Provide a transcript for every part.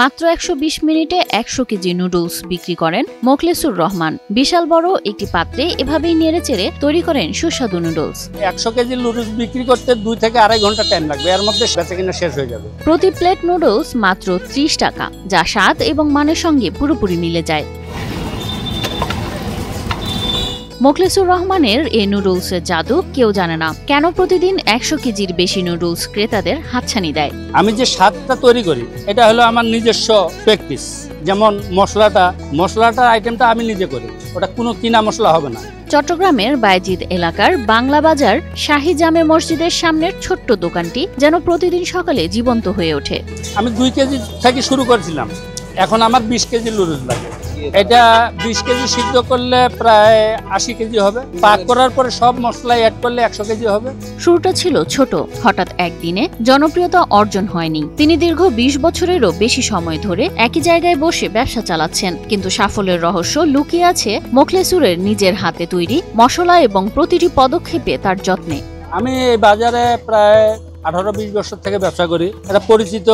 মাত্র ১২০ মিনিটে ১০০ KG noodles বিক্রি করেন মোখলেসুর রহমান। বিশাল বড় একটি পাত্রে এভাবেই নেড়েচেড়ে তৈরি করেন সুস্বাদু নুডলস। ১০০ কেজি নুডলস বিক্রি করতে ২ থেকে আড়াই ঘন্টা টাইম লাগবে, এর মধ্যে বেচাকেনা শেষ হয়ে যাবে। প্রতি প্লেট নুডলস মাত্র ৩০ টাকা, যা স্বাদ এবং মানের সঙ্গে পুরোপুরি মিলে যায়। মোখলেসুর রহমানের এই নুডলসের জাদু কেউ জানে না। কেন প্রতিদিন ১০০ কেজির বেশি নুডলস ক্রেতাদের হাতছানি দেয়? আমি যে স্বাদটা তৈরি করি এটা হলো আমার নিজস্ব প্র্যাকটিস। যেমন মশলাটার আইটেমটা আমি নিজে করি, ওটা কোনো কিনা মশলা হবে না। চট্টগ্রামের বায়েজিদ এলাকার বাংলা বাজার শাহী জামে মসজিদের সামনের ছোট্ট দোকানটি যেন প্রতিদিন সকালে জীবন্ত হয়ে ওঠে। আমি ২ কেজি থেকে শুরু করেছিলাম, এখন আমার ২০ কেজি নুডলস লাগে। এটা ২০ কেজি সিদ্ধ করলে প্রায় ৮০ কেজি হবে। পাক করার পরে সব মশলা অ্যাড করলে ১০০ কেজি হবে। শুরুটা ছিল ছোট, হঠাৎ একদিনে জনপ্রিয়তা অর্জন হয়নি। তিনি দীর্ঘ ২০ বছরেরও বেশি সময় ধরে একই জায়গায় বসে ব্যবসা চালাচ্ছেন। কিন্তু সাফল্যের রহস্য লুকিয়ে আছে মোখলেসুরের নিজের হাতে তৈরি মশলা এবং প্রতিটি পদক্ষেপে তার যত্নে। আমি এই বাজারে প্রায় ১৮-২০ বছর থেকে ব্যবসা করি। এটা পরিচিত।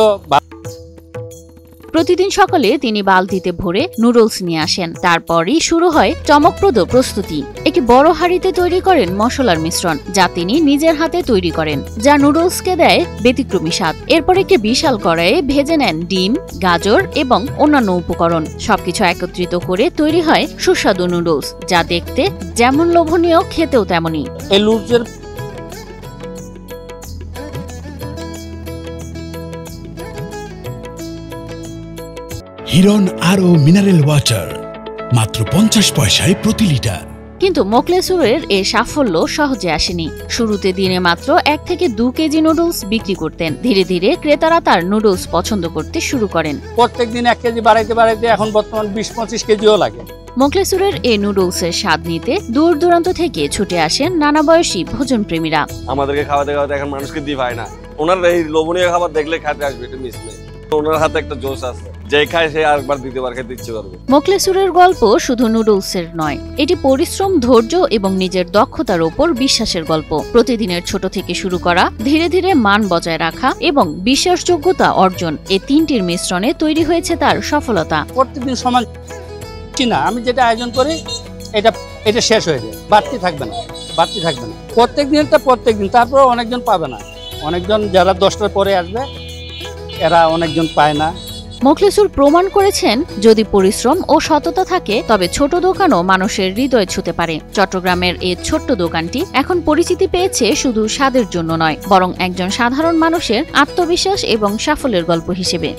প্রতিদিন সকালে তিনি বালতিতে ভরে নুডলস নিয়ে আসেন। তারপরই শুরু হয় চমকপ্রদ প্রস্তুতি। একটি বড় হাঁড়িতে তৈরি করেন মশলার মিশ্রণ, যা তিনি নিজের হাতে তৈরি করেন, যা নুডলসকে দেয় ব্যতিক্রমী স্বাদ। এরপর একটি বিশাল কড়াইয়ে ভেজে নেন ডিম, গাজর এবং অন্যান্য উপকরণ। সবকিছু একত্রিত করে তৈরি হয় সুস্বাদু নুডলস, যা দেখতে যেমন লোভনীয়, খেতেও তেমনই। এই নুডলসের হিরন আরও মিনারেল ওয়াটার মাত্র ৫০ পয়সায় প্রতি লিটার। কিন্তু মোখলেসুরের এই সাফল্য সহজে আসেনি। শুরুতে দিনে মাত্র ১ থেকে ২ কেজি নুডলস বিক্রি করতেন। ধীরে ধীরে ক্রেতারা তার নুডলস পছন্দ করতে শুরু করেন। প্রত্যেকদিন ১ কেজি বাড়াইতে এখন বর্তমান ২০-২৫ কেজিও লাগে। মোখলেসুরের এই নুডলসের স্বাদ নিতে দূর দূরান্ত থেকে ছুটে আসেন নানা বয়সী ভোজন প্রেমীরা। আমাদেরকে খাওয়াতে খাওয়াতে এখন মানুষকে দিয়ে পায় না। ওনার এই লোভনীয় খাবার দেখলে খেতে আসবে, এটা মিস নেই। ওনার হাতে একটা জোশ আছে, যে খায় সে আরেকবার দ্বিতীয়বার খেতে ইচ্ছে করবে। মোখলেসুরের গল্প শুধু নুডলসের নয়, এটি পরিশ্রম, ধৈর্য এবং নিজের দক্ষতার ওপর বিশ্বাসের গল্প। প্রতিদিনের ছোট থেকে শুরু করা, ধীরে ধীরে মান বজায় রাখা এবং বিশ্বাসযোগ্যতা অর্জন, এই তিনটির মিশ্রণে তৈরি হয়েছে তার সফলতা। প্রত্যেকদিন সমান কিনা আমি যেটা আয়োজন করি এটা শেষ হয়ে যায়, বাড়তি থাকবে না। প্রত্যেকদিন, তারপর অনেকজন পাবে না। অনেকজন যারা 10টার পরে আসবে এরা অনেকজন পায় না। মোখলেসুর প্রমাণ করেছেন, যদি পরিশ্রম ও সততা থাকে তবে ছোট দোকানও মানুষের হৃদয় ছুঁতে পারে। চট্টগ্রামের এই ছোট্ট দোকানটি এখন পরিচিতি পেয়েছে শুধু স্বাদের জন্য নয়, বরং একজন সাধারণ মানুষের আত্মবিশ্বাস এবং সাফল্যের গল্প হিসেবে।